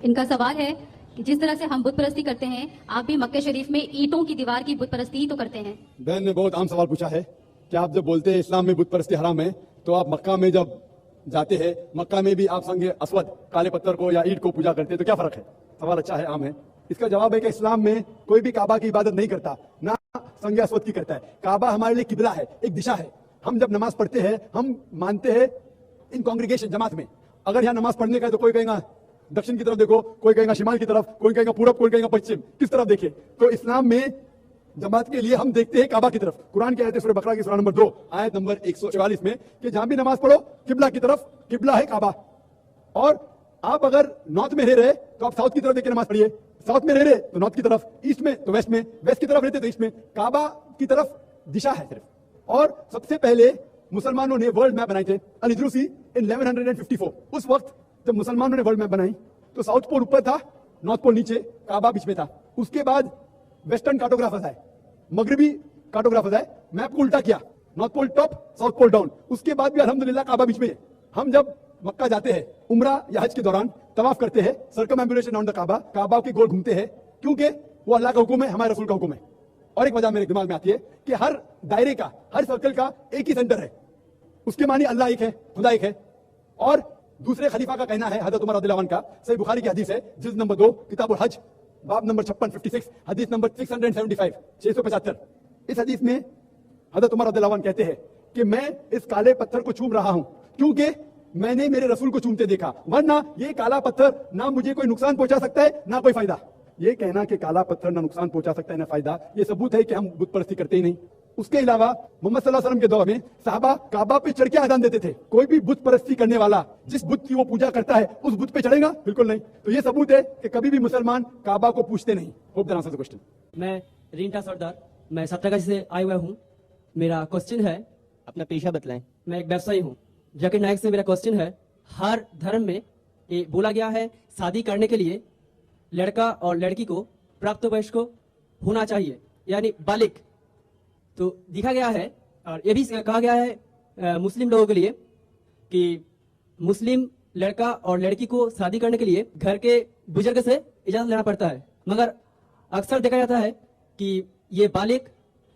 ان کا سوال ہے کہ جس طرح سے ہم بت پرستی کرتے ہیں آپ بھی مکہ شریف میں اینٹوں کی دیوار کی بت پرستی ہی تو کرتے ہیں. بہن نے بہت عام سوال پوچھا ہے کہ آپ جب بولتے ہیں اسلام میں بت پرستی حرام ہے تو آپ مکہ میں جب جاتے ہیں مکہ میں بھی آپ سنگ اسود کالے پتھر کو یا اینٹ کو پوجا کرتے ہیں تو کیا فرق ہے؟ سوال اچھا ہے، عام ہے. اس کا جواب ہے کہ اسلام میں کوئی بھی کعبہ کی عبادت نہیں کرتا، نہ سنگ اسود کی کرتا ہے. کعبہ ہمارے لیے قبلہ ہے، ایک دشا ہے. ہم جب نماز پڑھتے ہیں ہم مانتے ہیں ان کانگریگیشن جماعت میں اگر یہاں نماز پڑھنے کا ہے تو کوئی کہے گا دکشن کی طرف دیکھو، کوئی کہے گا شمال کی طرف، کوئی کہے گا پورب، کوئی کہے گا پچھم، کس طرف دیکھے. تو اسلام میں جماعت کے لیے ہم دیکھتے ہیں کعبہ کی طرف. قرآن کی آیت ہے سورہ بقرہ کی سورہ نمبر 2 آیت نمبر 144 میں کہ جہاں بھی نماز پڑھو قبلہ کی طرف، قبلہ ہے کعبہ. اور آپ اگر نارتھ میں رہ رہے تو آپ ساؤتھ کی طرف دیکھ کے نماز پڑھیے، ساؤتھ میں رہ رہے تو نارتھ کی طرف، ایسٹ میں تو ویسٹ میں، ویسٹ کی طرف رہتے تو ایسٹ میں. کعبہ کی طرف دشا ہے صرف. اور سب سے پہلے مسلمانوں نے ورلڈ میپ بنائے تھے الادروسی ان 1154. اس وقت جب مسلمانوں نے ورلڈ میپ بنائی تو ساؤتھ پول اوپر تھا، نارتھ پول نیچے، کعبہ بیچ میں تھا. اس کے بعد ویسٹرن کارٹوگرافرز آئے، مغربی کارٹوگرافرز آئے، میپ کو الٹا کیا، نارتھ پول ٹاپ، ساؤتھ پول ڈاؤن. اس کے بعد بھی الحمدللہ کعبہ بیچ میں ہے. ہم جب مکہ جاتے ہیں عمرہ یا حج کے دوران طواف کرتے ہیں، سرکم ایمبولیشن راؤنڈ دا کعبہ، کعبہ کے گول گھومتے ہیں کیونکہ وہ اللہ کا حکم ہے، ہمارے رسول کا حکم ہے. اور ایک وجہ میرے دماغ میں آتی ہے کہ ہر دائرے کا، ہر سرکل کا ایک ہی سینٹر ہے. اس کے معنی اللہ ایک ہے، خدا ایک ہے. اور دوسرے خلیفہ کا کہنا ہے، حضرت عمر رضی اللہ عنہ کا، صحیح بخاری کی حدیث ہے جلد نمبر 2 کتاب الحج باب نمبر 56 حدیث نمبر 675 675. اس حدیث میں حضرت عمر رضی اللہ عنہ کہتے ہیں کہ میں اس کالے پتھر کو چوم رہا ہوں کیونکہ میں نے میرے رسول کو چومتے دیکھا، ورنہ یہ کالا پتھر نہ مجھے کوئی نقصان پہنچا سکتا ہے نہ کوئی فائدہ. یہ کہنا کہ کالا پتھر نہ نقصان پہنچا سکتا ہے نہ فائدہ، یہ ثبوت ہے کہ ہم بت پرستی کرتے ہی نہیں. اس کے علاوہ محمد صلی اللہ علیہ وسلم کے دور میں صحابہ کعبہ پہ چڑھ کے اذان دیتے تھے. کوئی بھی بت پرستی کرنے والا جس بت کی وہ پوجا کرتا ہے اس بت پہ چڑھے گا؟ بالکل نہیں. تو یہ ثبوت ہے کہ کبھی بھی مسلمان کعبہ کو پوچھتے نہیں. Hope that answers the question. میں رینٹا سردار، میں ساتراگاچھی سے آیا ہوا ہوں. میرا کوسچن ہے، اپنا پیشہ بتلائیں. میں ایک ویوسائی ہوں. ذاکر نائک سے میرا کوسچن ہے، ہر دھرم میں یہ بولا گیا ہے شادی کرنے کے لیے لڑکا اور لڑکی کو پراپت ویش کو ہونا چاہیے، یعنی بالغ. تو دیکھا گیا ہے اور یہ بھی کہا گیا ہے مسلم لوگوں کے لیے کہ مسلم لڑکا اور لڑکی کو شادی کرنے کے لیے گھر کے بزرگ سے اجازت لینا پڑتا ہے. مگر اکثر دیکھا جاتا ہے کہ یہ بالغ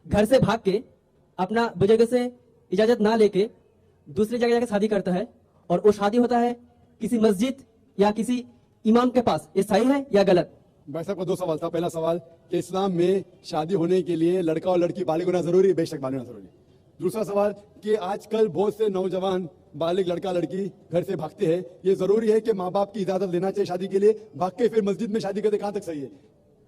گھر سے بھاگ کے اپنا بزرگ سے اجازت نہ لے کے دوسری جگہ جا کے شادی کرتا ہے، اور وہ شادی ہوتا ہے کسی مسجد یا کسی امام کے پاس. یہ صحیح ہے یا غلط؟ بھائی صاحب کا 2 سوال تھا. پہلا سوال کہ اسلام میں شادی ہونے کے لیے لڑکا اور لڑکی بالغ ہونا ضروری ہے؟ بے شک بالغ ہونا ضروری ہے. دوسرا سوال کہ آج کل بہت سے نوجوان بالغ لڑکا لڑکی گھر سے بھاگتے ہیں، یہ ضروری ہے کہ ماں باپ کی اجازت لینا چاہیے شادی کے لیے، بھاگ کے پھر مسجد میں شادی کرتے کہاں تک صحیح ہے؟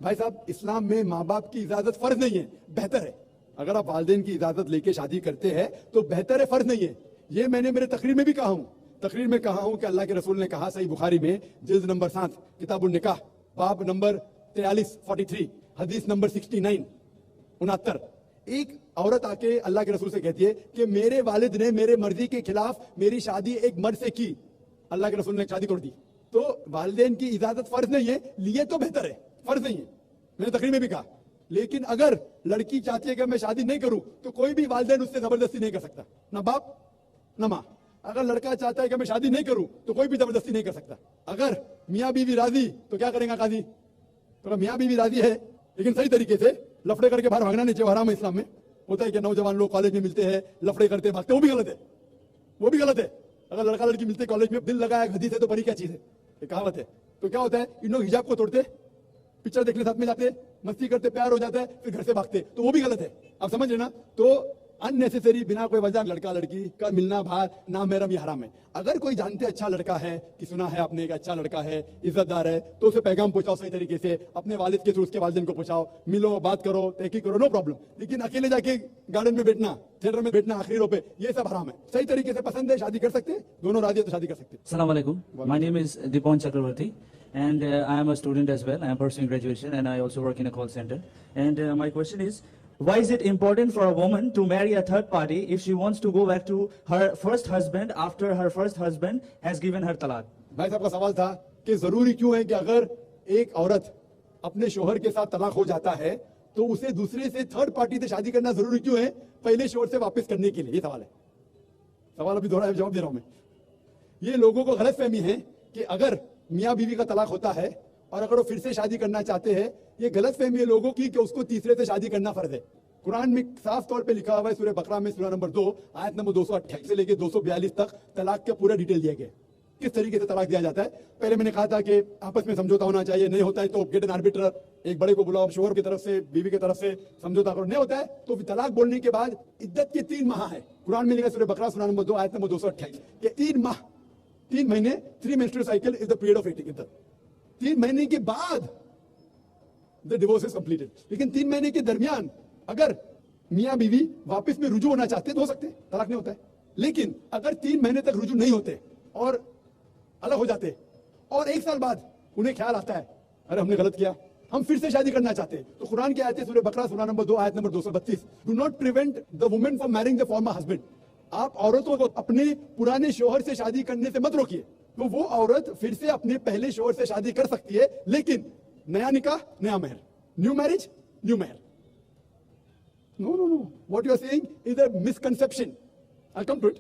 بھائی صاحب اسلام میں ماں باپ کی اجازت فرض نہیں ہے، بہتر ہے. اگر آپ والدین کی اجازت لے کے شادی کرتے ہیں تو بہتر ہے، فرض نہیں ہے. یہ میں نے میرے تقریر میں بھی کہا ہوں. تقریر میں کہا ہوں کہ اللہ کے رسول نے کہا صحیح بخاری میں جلد نمبر 7 کتاب النکاح باب نمبر 43 حدیث نمبر 69 ایک عورت آ کے اللہ کے رسول سے کہتی ہے کہ میرے والد نے میرے مرضی کے خلاف میری شادی ایک مرد سے کی. اللہ کے رسول نے شادی توڑ دی. تو والدین کی اجازت فرض نہیں ہے، لیے تو بہتر ہے، فرض نہیں ہے. میں نے تقریر میں بھی کہا. لیکن اگر لڑکی چاہتی ہے کہ میں شادی نہیں کروں تو کوئی بھی والدین اس سے زبردستی نہیں کر سکتا، نہ باپ نہ ماں. اگر لڑکا چاہتا ہے کہ میں شادی نہیں کروں تو کوئی بھی زبردستی نہیں کر سکتا. اگر میاں بیوی راضی تو کیا کریں گا قاضی؟ تو میاں بیوی راضی ہے لیکن صحیح طریقے سے لفڑے کر کے باہر بھاگنا نہیں چاہیے. حرام ہے اسلام میں. ہوتا ہے کہ نوجوان لوگ کالج میں ملتے ہیں لفڑے کرتے بھاگتے، وہ بھی غلط ہے، وہ بھی غلط ہے. اگر لڑکا لڑکی ملتے کالج میں، دل لگایا حدیث ہے تو بڑی کیا چیز ہے، یہ کہاوت ہے. تو کیا ہوتا ہے ان لوگ حجاب کو توڑتے، پکچر دیکھنے ساتھ میں جاتے، مستی کرتے، پیار ہو جاتا ہے، پھر گھر سے بھاگتے، تو وہ بھی غلط ہے. آپ سمجھ رہے نا؟ تو اننیسیسری بنا کوئی وجہ لڑکا لڑکی کا ملنا باہر نامحرم یہ حرام ہے. اگر کوئی جانتے اچھا لڑکا ہے کہ سنا ہے آپ نے کہ اچھا لڑکا ہے، عزت دار ہے، تو اسے پیغام پہنچاؤ صحیح طریقے سے، اپنے والد کے تھرو اس کے والدین کو پہنچاؤ، ملو، بات کرو، تحقیق کرو، نو پرابلم. لیکن اکیلے جا کے گارڈن میں بیٹھنا، تھیٹر میں بیٹھنا آخری رو پہ، یہ سب حرام ہے. صحیح طریقے سے پسند ہے شادی کر سکتے، دونوں راضی ہے تو شادی کر سکتے. Assalamu alaikum. My name is Dipon Chakravarti and I am a student as well. I am pursuing graduation and I also work in a call center. And my question is, why is it important for a woman to marry a third party if she wants to go back to her first husband after her first husband has given her talaq? بھائی صاحب کا سوال تھا کہ ضروری کیوں ہے کہ اگر ایک عورت اپنے شوہر کے ساتھ طلاق ہو جاتا ہے تو اسے دوسرے سے تھرڈ پارٹی سے شادی کرنا ضروری کیوں ہے پہلے شوہر سے واپس کرنے کے لیے؟ یہ سوال ہے. سوال ابھی دوہرایا، جواب دے رہا ہوں میں. یہ لوگوں کو غلط فہمی ہے کہ اگر میاں بیوی کا طلاق ہوتا ہے اور اگر وہ پھر سے شادی کرنا چاہتے ہیں, یہ غلط فہمی ہے لوگوں کی کہ اس کو تیسرے سے شادی کرنا فرض ہے. قرآن میں صاف طور پہ لکھا ہوا ہے سورہ بقرہ میں سورہ نمبر 2 آیت نمبر 228 سے لے کے 242 تک طلاق کا پورا ڈیٹیل دیا گیا ہے, کس طریقے سے طلاق دیا جاتا ہے. پہلے میں نے کہا تھا کہ آپس میں سمجھوتا ہونا چاہیے, نہیں ہوتا ہے تو گیٹ این آربیٹر, ایک بڑے کو بلاؤ, شوہر کی طرف سے بیوی کی طرف سے سمجھوتا کرو, نہیں ہوتا ہے تو طلاق بولنے کے بعد عدت کے 3 ماہ ہے. قرآن میں لکھا سورہ بقرہ سورہ نمبر 2 آیت نمبر 228 کہ 3 ماہ, 3 مہینے, 3 menstrual cycle is the period of عدت. 3 مہینے کے بعد the divorce is completed. لیکن 3 مہینے کے درمیان اگر میاں بیوی واپس میں رجوع ہونا چاہتے تو ہو سکتے, طلاق نہیں ہوتا ہے. لیکن اگر 3 مہینے تک رجوع نہیں ہوتے اور الگ ہو جاتے اور 1 سال بعد انہیں خیال آتا ہے ارے ہم نے غلط کیا, ہم پھر سے شادی کرنا چاہتے ہیں, تو قرآن کی آیت ہے سورہ بقرہ سورہ نمبر 2 آیت number 232 do not prevent the woman from marrying the former husband. آپ عورتوں کو اپنے پرانے شوہر سے شادی کرنے سے مت روکیے. تو وہ عورت پھر سے اپنے پہلے شوہر سے شادی کر سکتی ہے, لیکن نیا نکاح نیا مہر, نیو میرج نیو مہر. No, no, no. What you are saying is a misconception. I'll come to it.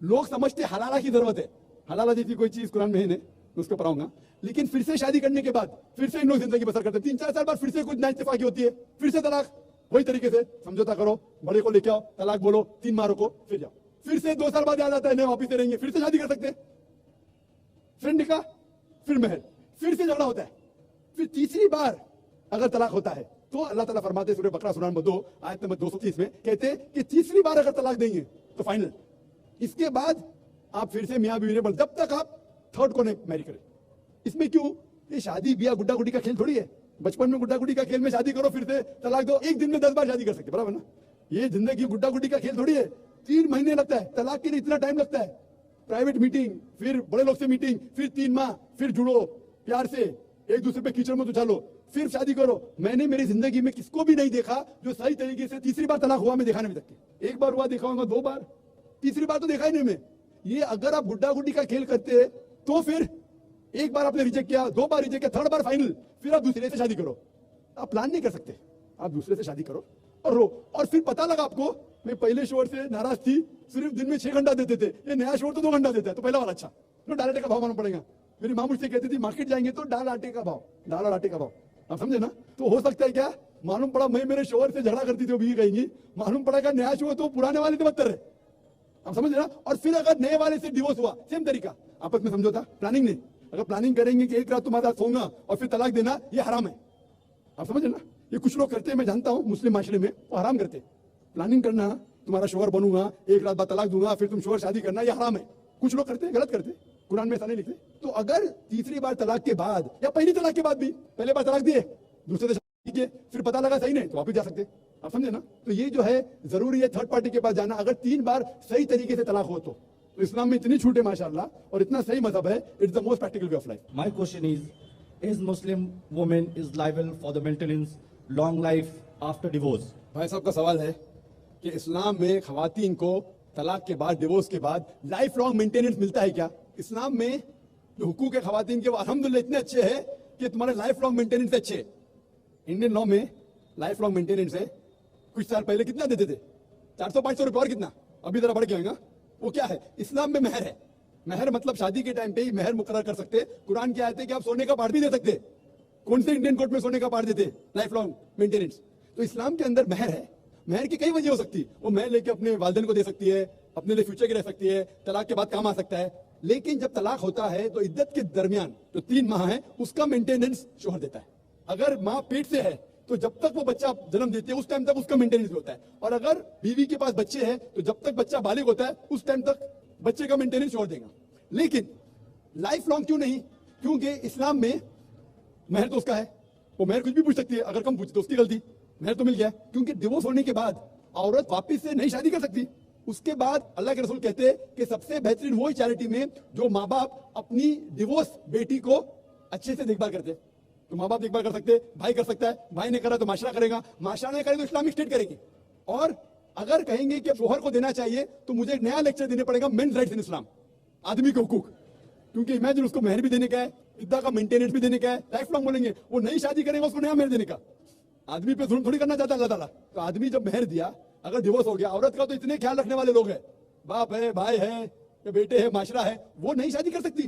لوگ سمجھتے حلالہ کی ضرورت ہے, حلالہ جیسی کوئی چیز قرآن میں ہے نہیں, میں اس کو پڑھاؤں گا. لیکن پھر سے شادی کرنے کے بعد پھر سے ان لوگ زندگی بسر کرتے ہیں, 3-4 سال بعد پھر سے کچھ نااتفاقی ہوتی ہے, پھر سے طلاق. وہی طریقے سے سمجھوتا کرو, بڑے کو لے کے آؤ, طلاق بولو, 3 ماہ رکو, پھر جاؤ. پھر سے 2 سال بعد یاد آتا ہے نہیں واپس سے رہیں گے, پھر سے شادی کر سکتے ہیں, پھر نکاح, پھر مہر, پھر سے جھگڑا ہوتا ہے. پھر تیسری بار اگر طلاق ہوتا ہے تو اللہ تعالیٰ فرماتے سورہ بقرہ سورہ نمبر 2 آیت نمبر 230 میں کہتے ہیں کہ تیسری بار اگر طلاق دیں گے تو فائنل. اس کے بعد آپ پھر سے میاں بیوی نے جب تک آپ تھرڈ کو نہیں میری کریں. اس میں کیوں, یہ شادی بیاہ گڈا گڈی کا کھیل تھوڑی ہے. بچپن میں گڈا گڈی کا کھیل میں شادی کرو پھر سے طلاق دو, ایک دن میں 10 بار شادی کر سکتے, برابر نا. یہ زندگی گڈا گڈی کا کھیل تھوڑی ہے. 3 مہینے لگتا ہے طلاق کے لیے, اتنا ٹائم لگتا ہے. پرائیویٹ میٹنگ, پھر بڑے لوگ سے میٹنگ, پھر 3 ماہ, پھر جڑو پیار سے, ایک دوسرے پہ کیچڑ میں اچھالو, پھر شادی کرو. میں نے میری زندگی میں کس کو بھی نہیں دیکھا جو صحیح طریقے سے تیسری بار طلاق ہوا میں دیکھا نہیں سکتے. 1 بار ہوا دیکھا ہوگا, 2 بار, تیسری بار تو دیکھا ہی نہیں میں. یہ اگر آپ گڈا گڈی کا کھیل کرتے ہیں تو پھر 1 بار آپ نے ریجیکٹ کیا, 2 بار ریجیکٹ کیا, 3rd بار فائنل, پھر آپ دوسرے سے شادی کرو. آپ پلان نہیں کر سکتے, آپ دوسرے سے شادی کرو اور رو. اور پھر پتا لگا آپ کو میں پہلے شوہر سے ناراض تھی, صرف دن میں 6 گھنٹہ دیتے تھے, یہ نیا شوہر تو 2 گھنٹہ دیتا ہے, تو پہلا والا اچھا. تو ڈال آٹے کا بھاؤ ماننا پڑے گا. میری ماں مجھ سے کہتی تھی مارکیٹ جائیں گے تو ڈال آٹے کا بھاؤ, دال اور آٹے کا بھاؤ, آپ سمجھے نا. تو ہو سکتا ہے کیا, معلوم پڑا میں میرے شوہر سے جھگڑا کرتی تھی, وہ بھی کہیں گی, معلوم پڑا کہ نیا شوہر تو پرانے والے سے بدتر ہے, آپ سمجھ رہے نا. اور پھر اگر نئے والے سے ڈیورس ہوا, سیم طریقہ, آپس میں سمجھوتا, پلاننگ نہیں. اگر پلاننگ کریں گے کہ 1 رات تمہارے ساتھ سوؤں گا اور پھر طلاق دینا, یہ حرام ہے, آپ سمجھ رہے نا. یہ کچھ لوگ کرتے ہیں, میں جانتا ہوں مسلم معاشرے میں وہ حرام کرتے ہیں. پلاننگ کرنا, تمہارا شوہر بنوں گا, 1 رات بعد طلاق دوں گا, پھر تم شوہر شادی کرنا, یہ حرام ہے. کچھ لوگ کرتے ہیں, غلط کرتے ہیں, قرآن میں ایسا نہیں لکھتے. تو اگر تیسری بار طلاق کے بعد یا پہلی طلاق کے بعد بھی, پہلے بار طلاق دیے, دوسرے سے شادی کیے, پھر پتا لگا صحیح نہیں تو واپس جا سکتے, آپ سمجھے نا. تو یہ جو ہے ضروری ہے 3rd پارٹی کے پاس جانا, اگر 3 بار صحیح طریقے سے طلاق ہو تو. اسلام میں اتنی چھوٹ ہے ماشاءاللہ, اور اتنا صحیح مذہب ہے, it's the most practical way of life. My question is Muslim woman is liable for the maintenance long life after divorce? بھائی صاحب کا سوال ہے کہ اسلام میں خواتین کو طلاق کے بعد, ڈیورس کے بعد لائف لانگ مینٹیننس ملتا ہے کیا. اسلام میں جو حقوق ہے خواتین کے وہ الحمدللہ اتنے اچھے ہیں کہ تمہارے لائف لانگ مینٹیننس اچھے. انڈین لا میں لائف لانگ مینٹیننس ہے. کچھ سال پہلے کتنا دیتے تھے, 400-500 روپے, اور کتنا ابھی ذرا بڑھ گیا گا. وہ کیا ہے, اسلام میں مہر ہے. مہر مطلب شادی کے ٹائم پہ ہی مہر مقرر کر سکتے. قرآن کی آیت ہے کہ آپ سونے کا پارٹ بھی دے سکتے. کون سے انڈین کورٹ میں سونے کا پارٹ دیتے, لائف لانگ مینٹیننس. تو اسلام کے اندر مہر ہے. مہر کی کئی وجہ ہو سکتی, وہ مہر لے کے اپنے والدین کو دے سکتی ہے, اپنے لیے فیوچر کی رہ سکتی ہے, طلاق کے بعد کام آ سکتا ہے. لیکن جب طلاق ہوتا ہے تو عدت کے درمیان جو 3 ماہ ہے اس کا مینٹیننس شوہر دیتا ہے. اگر ماں پیٹ سے ہے تو جب تک وہ بچہ جنم دیتی ہے اس ٹائم تک اس کا مینٹیننس بھی ہوتا ہے. اور اگر بیوی کے پاس بچے ہیں تو جب تک بچہ بالغ ہوتا ہے اس ٹائم تک بچے کا مینٹیننس شوہر دے گا. لیکن لائف لانگ کیوں نہیں, کیونکہ اسلام میں مہر تو اس کا ہے, وہ مہر کچھ بھی پوچھ سکتی ہے, اگر کم پوچھتی تو اس کی غلطی, مہر تو مل گیا. کیونکہ ڈیورس ہونے کے بعد عورت واپس سے نہیں شادی کر سکتی. اس کے بعد اللہ کے رسول کہتے ہیں کہ سب سے بہترین وہی چیریٹی میں جو ماں باپ اپنی ڈیورس بیٹی کو اچھے سے دیکھ بھال کرتے. تو ماں باپ دیکھ بھال کر سکتے, بھائی کر سکتا ہے, بھائی نے کرا تو معاشرہ کرے گا, معاشرہ نے کرے تو اسلامک اسٹیٹ کرے گی. اور اگر کہیں گے کہ شوہر کو دینا چاہیے تو مجھے ایک نیا لیکچر دینے پڑے گا, مینز رائٹس ان اسلام, آدمی کے حقوق. کیونکہ امیجن اس کو مہر بھی دینے کا ہے, عدہ کا مینٹیننس بھی دینے کا ہے, لائف لانگ بولیں گے, وہ نئی شادی کرے گا اس کو نیا مہر دینے کا. آدمی پہ ظلم تھوڑی کرنا چاہتا اللہ تعالیٰ. تو آدمی جب مہر دیا, اگر ڈیورس ہو گیا, عورت کا تو اتنے خیال رکھنے والے لوگ ہیں, باپ ہے, بھائی ہے, یا بیٹے ہے, معاشرہ ہے, وہ نہیں شادی کر سکتی.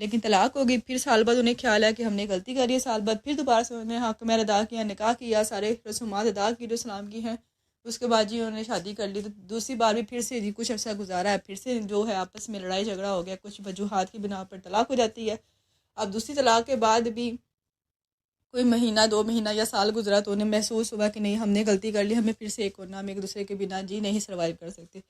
لیکن طلاق ہو گئی، پھر سال بعد انہیں خیال ہے کہ ہم نے غلطی کری ہے، سال بعد پھر دوبارہ سے انہوں نے حق مہر ادا کیا، نکاح کیا، سارے رسومات ادا کی جو اسلام کی ہیں، اس کے بعد جی انہوں نے شادی کر لی، تو دوسری بار بھی پھر سے جی کچھ عرصہ گزارا ہے، پھر سے جو ہے آپس میں لڑائی جھگڑا ہو گیا، کچھ وجوہات کی بنا پر طلاق ہو جاتی ہے۔ اب دوسری طلاق کے بعد بھی کوئی مہینہ 2 مہینہ یا سال گزرا تو انہیں محسوس ہوا کہ نہیں ہم نے غلطی کر لی، ہمیں پھر سے ایک ہونا، ہم ایک دوسرے کے بنا جی نہیں سروائیو کر سکتے۔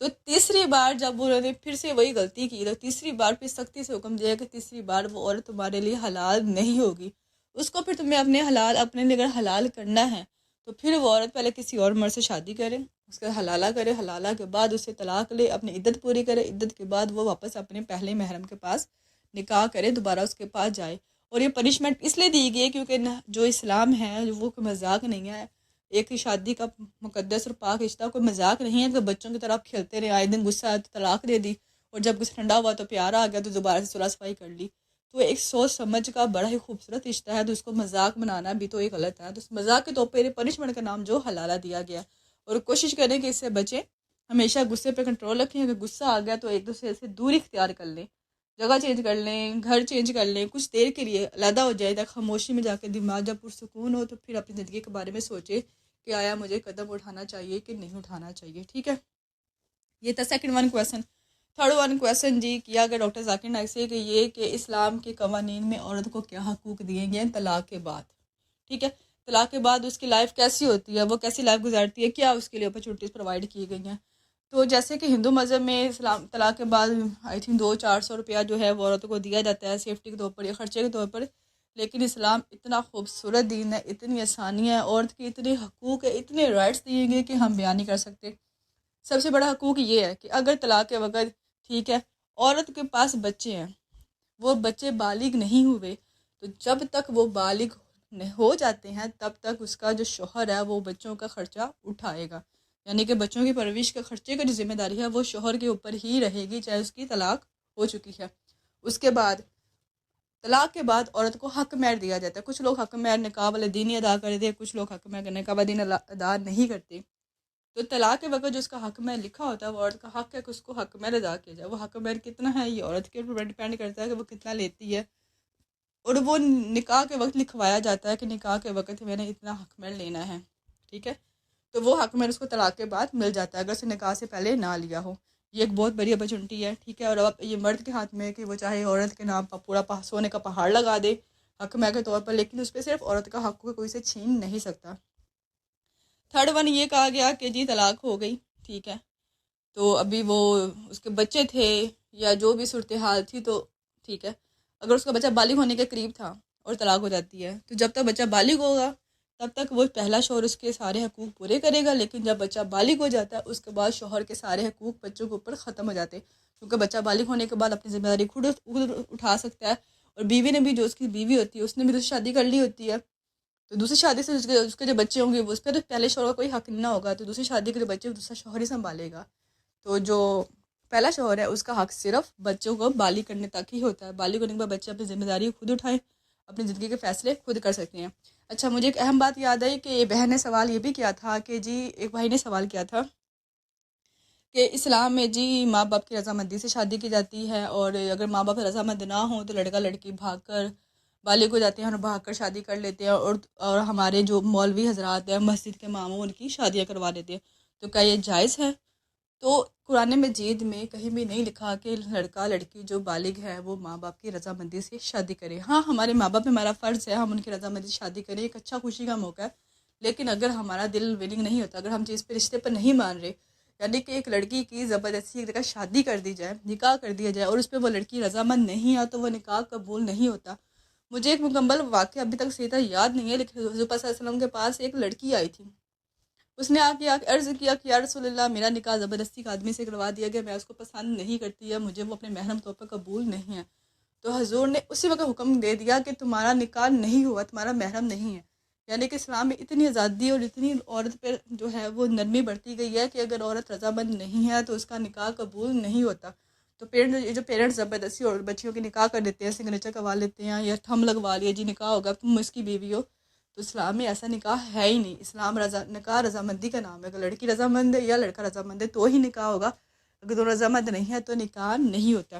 تو تیسری بار جب انہوں نے پھر سے وہی غلطی کی تو تیسری بار پھر سختی سے حکم دیا کہ تیسری بار وہ عورت تمہارے لیے حلال نہیں ہوگی، اس کو پھر تمہیں اپنے لیے اگر حلال کرنا ہے تو پھر وہ عورت پہلے کسی اور مرد سے شادی کرے، اس کا حلالہ کرے، حلالہ کے بعد اسے طلاق لے، اپنی عدت پوری کرے، عدت کے بعد وہ واپس اپنے پہلے محرم کے پاس نکاح کرے، دوبارہ اس کے پاس جائے۔ اور یہ پنشمنٹ اس لیے دی گئی ہے کیونکہ جو اسلام ہے وہ کوئی مذاق نہیں ہے، ایک شادی کا مقدس اور پاک رشتہ کوئی مذاق نہیں ہے کہ بچوں کی طرح آپ کھیلتے رہے، آئے دن غصہ آیا تو طلاق دے دی، اور جب کچھ ٹھنڈا ہوا تو پیار آ گیا تو دوبارہ سے صلح صفائی کر لی۔ تو ایک سوچ سمجھ کا بڑا ہی خوبصورت رشتہ ہے، تو اس کو مذاق بنانا بھی تو ایک غلط ہے۔ تو اس مذاق کے طور پہ پنشمنٹ کا نام جو حلالہ دیا گیا، اور کوشش کریں کہ اس سے بچیں، ہمیشہ غصے پہ کنٹرول رکھیں، اگر غصہ آ گیا تو ایک دوسرے سے دوری اختیار کر لیں، جگہ چینج کر لیں، گھر چینج کر لیں، کچھ دیر کے لیے علیحدہ ہو جائے، تاکہ خاموشی میں جا کے دماغ جب پرسکون ہو تو پھر اپنی زندگی کے بارے میں سوچے کہ آیا مجھے قدم اٹھانا چاہیے کہ نہیں اٹھانا چاہیے، ٹھیک ہے۔ یہ تھا second one question. Third one question جی کیا گیا ڈاکٹر ذاکر نائک سے کہ یہ کہ اسلام کے قوانین میں عورت کو کیا حقوق دیے گئے ہیں طلاق کے بعد، ٹھیک ہے، طلاق کے بعد اس کی لائف کیسی ہوتی ہے، وہ کیسی لائف گزارتی ہے، کیا اس کے لیے اپرچونیٹیز پرووائڈ کی گئی ہیں۔ تو جیسے کہ ہندو مذہب میں اسلام طلاق کے بعد آئی تھنک 200-400 روپیہ جو ہے وہ عورتوں کو دیا جاتا ہے سیفٹی کے طور پر یا خرچے کے طور پر، لیکن اسلام اتنا خوبصورت دین ہے، اتنی آسانی ہے، عورت کے اتنے حقوق ہے، اتنے رائٹس دیے گئے کہ ہم بیان نہیں کر سکتے۔ سب سے بڑا حقوق یہ ہے کہ اگر طلاق کے وقت ٹھیک ہے عورت کے پاس بچے ہیں، وہ بچے بالغ نہیں ہوئے، تو جب تک وہ بالغ ہو جاتے ہیں تب تک اس کا جو شوہر ہے وہ بچوں کا خرچہ اٹھائے گا، یعنی کہ بچوں کی پرورش کے خرچے کا جو ذمہ داری ہے وہ شوہر کے اوپر ہی رہے گی، چاہے اس کی طلاق ہو چکی ہے۔ اس کے بعد طلاق کے بعد عورت کو حق مہر دیا جاتا ہے، کچھ لوگ حق مہر نکاح والے دن ہی ادا کر دیتے ہیں، کچھ لوگ حق مہر نکاح والے دن ادا نہیں کرتے۔ تو طلاق کے وقت جو اس کا حق مہر لکھا ہوتا ہے وہ عورت کا حق ہے کہ اس کو حق مہر ادا کیا جائے، وہ حق مہر کتنا ہے یہ عورت کے اوپر ڈپینڈ کرتا ہے کہ وہ کتنا لیتی ہے، اور وہ نکاح کے وقت لکھوایا جاتا ہے کہ نکاح کے وقت میں نے اتنا حق مہر لینا ہے، ٹھیک ہے، تو وہ حق مہر اس کو طلاق کے بعد مل جاتا ہے اگر اسے نکاح سے پہلے نہ لیا ہو۔ یہ ایک بہت بڑی اپرچونٹی ہے، ٹھیک ہے، اور اب یہ مرد کے ہاتھ میں ہے کہ وہ چاہے عورت کے نام پر پورا سونے کا پہاڑ لگا دے حق مہر کے طور پر، لیکن اس پہ صرف عورت کا حق کوئی سے چھین نہیں سکتا۔ تھرڈ ون یہ کہا گیا کہ جی طلاق ہو گئی، ٹھیک ہے، تو ابھی وہ اس کے بچے تھے یا جو بھی صورتحال تھی تو ٹھیک ہے، اگر اس کا بچہ بالغ ہونے کے قریب تھا اور طلاق ہو جاتی ہے تو جب تک بچہ بالغ ہوگا تب تک وہ پہلا شوہر اس کے سارے حقوق پورے کرے گا، لیکن جب بچہ بالغ ہو جاتا ہے اس کے بعد شوہر کے سارے حقوق بچوں کے اوپر ختم ہو جاتے ہیں، کیونکہ بچہ بالغ ہونے کے بعد اپنی ذمہ داری خود اٹھا سکتا ہے، اور بیوی نے بھی جو اس کی بیوی ہوتی ہے اس نے بھی تو شادی کر لی ہوتی ہے، تو دوسری شادی سے اس کے جو بچے ہوں گے اس پہ تو پہلے شوہر کا کوئی حق نہ ہوگا، تو دوسری شادی کے جو بچے دوسرا شوہر ہی سنبھالے گا، تو جو پہلا شوہر ہے اس کا حق صرف بچوں کو بالغ کرنے تک ہی ہوتا ہے، بالغ ہونے کے بعد بچے اپنی ذمہ داری خود اٹھائیں، اپنی زندگی کے فیصلے خود کر سکتے ہیں۔ اچھا مجھے ایک اہم بات یاد آئی کہ بہن نے سوال یہ بھی کیا تھا کہ جی ایک بھائی نے سوال کیا تھا کہ اسلام میں جی ماں باپ کی رضامندی سے شادی کی جاتی ہے، اور اگر ماں باپ رضامند نہ ہوں تو لڑکا لڑکی بھاگ کر بالغ ہو جاتے ہیں اور بھاگ کر شادی کر لیتے ہیں، اور ہمارے جو مولوی حضرات ہیں مسجد کے اماموں ان کی شادیاں کروا دیتے ہیں، تو کیا یہ جائز ہے؟ تو قرآن مجید میں کہیں بھی نہیں لکھا کہ لڑکا لڑکی جو بالغ ہے وہ ماں باپ کی رضامندی سے شادی کرے۔ ہاں ہمارے ماں باپ ہمارا فرض ہے ہم ان کی رضامندی سے شادی کریں، ایک اچھا خوشی کا موقع ہے، لیکن اگر ہمارا دل ولنگ نہیں ہوتا، اگر ہم چیز پہ رشتے پر نہیں مان رہے، یعنی کہ ایک لڑکی کی زبردستی ایک جگہ شادی کر دی جائے، نکاح کر دیا جائے، اور اس پہ وہ لڑکی رضامند نہیں ہے تو وہ نکاح قبول نہیں ہوتا۔ مجھے ایک مکمل واقعہ ابھی تک صحیح یاد نہیں ہے، لیکن حضور صلی اللہ علیہ وسلم کے پاس ایک لڑکی آئی تھی، اس نے آ کے عرض کیا کہ یا رسول اللہ میرا نکاح زبردستی کا آدمی سے کروا دیا گیا، میں اس کو پسند نہیں کرتی ہے، مجھے وہ اپنے محرم طور پر قبول نہیں ہے، تو حضور نے اسی وقت حکم دے دیا کہ تمہارا نکاح نہیں ہوا، تمہارا محرم نہیں ہے، یعنی کہ اسلام میں اتنی آزادی اور اتنی عورت پہ جو ہے وہ نرمی بڑھتی گئی ہے کہ اگر عورت رضامند نہیں ہے تو اس کا نکاح قبول نہیں ہوتا۔ تو پیرنٹس زبردستی اور بچیوں کے نکاح کر دیتے ہیں، سگنیچر کروا لیتے ہیں یا تھم لگوا لیا جی نکاح ہوگا تم اس کی بیوی ہو، تو اسلام میں ایسا نکاح ہے ہی نہیں۔ اسلام نکاح رضامندی کا نام ہے، اگر لڑکی رضامند ہے یا لڑکا رضامند ہے تو ہی نکاح ہوگا، اگر دونوں رضامند نہیں ہے تو نکاح نہیں ہوتا۔